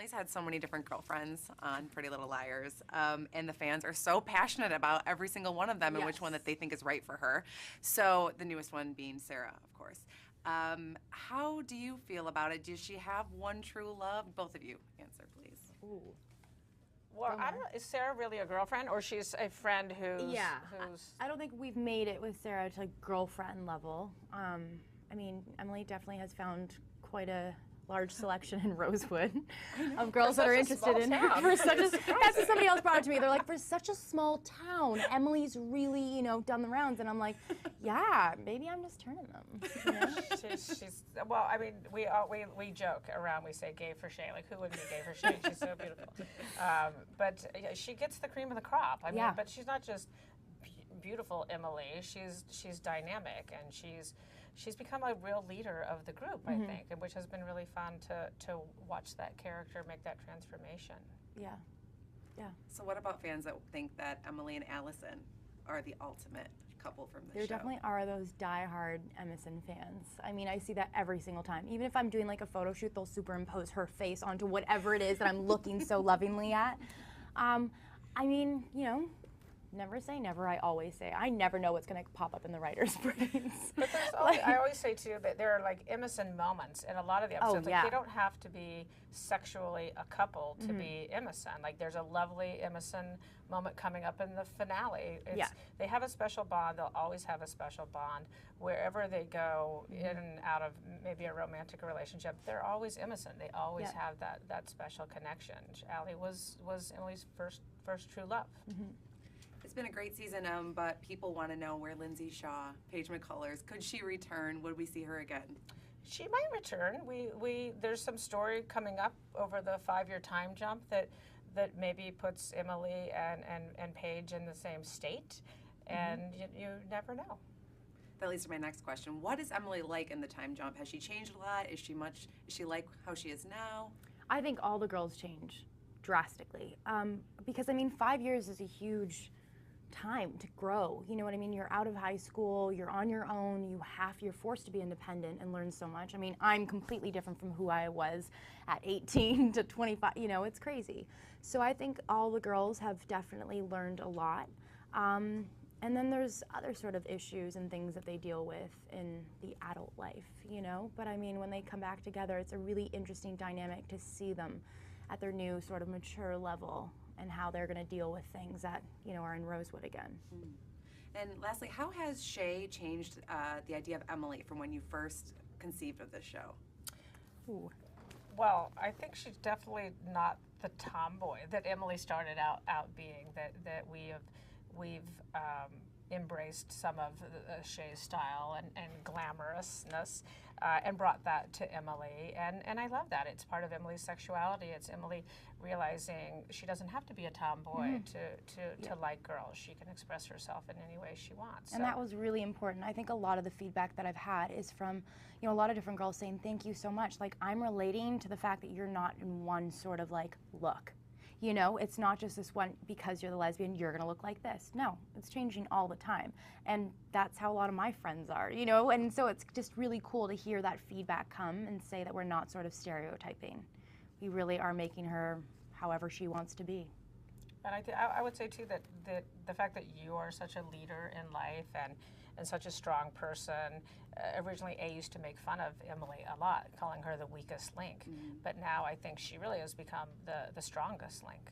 Emily's had so many different girlfriends on Pretty Little Liars, and the fans are so passionate about every single one of them and which one that they think is right for her. So the newest one being Sarah, of course. How do you feel about it? Does she have one true love? Both of you answer, please. Ooh. Well, I don't know. Is Sarah really a girlfriend, or she's a friend who's? I don't think we've made it with Sarah to girlfriend level. I mean, Emily definitely has found quite a large selection in Rosewood of girls that are interested in her. For such a, that's what somebody else brought it to me. They're like, for such a small town, Emily's really, you know, done the rounds. And I'm like, yeah, maybe I'm just turning them. You know? she's well, I mean, we joke around. We say gay for Shay. Like, who wouldn't be gay for Shay? She's so beautiful. But she gets the cream of the crop. I mean, but she's not just beautiful Emily. She's dynamic, and she's become a real leader of the group, I think, and which has been really fun to watch that character make that transformation. Yeah. Yeah. So what about fans that think that Emily and Allison are the ultimate couple from the show? There definitely are those diehard Emerson fans. I mean, I see that every single time. Even if I'm doing like a photo shoot, they'll superimpose her face onto whatever it is that I'm looking so lovingly at. I mean, you know, never say never, I always say. I never know what's going to pop up in the writer's brains. But there's always, I always say, too, that there are, like, Emerson moments in a lot of the episodes. Like, they don't have to be sexually a couple to be Emerson. Like, there's a lovely Emerson moment coming up in the finale. They have a special bond. They'll always have a special bond. Wherever they go in and out of maybe a romantic relationship, they're always Emerson. They always have that special connection. Allie was Emily's first true love. It's been a great season, but people want to know where Lindsay Shaw, Paige McCullers, could she return? Would we see her again? She might return. There's some story coming up over the 5-year time jump that maybe puts Emily and Paige in the same state, and you never know. That leads to my next question. What is Emily like in the time jump? Has she changed a lot? Is she like how she is now? I think all the girls change drastically, because I mean, 5 years is a huge time to grow. You know what I mean? You're out of high school, you're on your own, you're forced to be independent and learn so much. I mean, I'm completely different from who I was at 18 to 25, you know, it's crazy. So I think all the girls have definitely learned a lot. And then there's other sort of issues and things that they deal with in the adult life, you know? But I mean, when they come back together, it's a really interesting dynamic to see them at their new sort of mature level and how they're going to deal with things that, you know, are in Rosewood again. And lastly, how has Shay changed the idea of Emily from when you first conceived of this show? Ooh. Well, I think she's definitely not the tomboy that Emily started out being. That we've embraced some of Shay's style and glamorousness, and brought that to Emily, and I love that. It's part of Emily's sexuality. It's Emily realizing she doesn't have to be a tomboy to like girls. She can express herself in any way she wants. And that was really important. I think a lot of the feedback that I've had is from, you know, a lot of different girls saying, thank you so much. Like, I'm relating to the fact that you're not in one sort of like look. You know, it's not just this one, because you're the lesbian, you're gonna look like this. No, it's changing all the time. And that's how a lot of my friends are, you know? And so it's just really cool to hear that feedback come and say that we're not sort of stereotyping. We really are making her however she wants to be. And I would say, too, that the fact that you are such a leader in life and such a strong person, originally A used to make fun of Emily a lot, calling her the weakest link. But now I think she really has become the strongest link.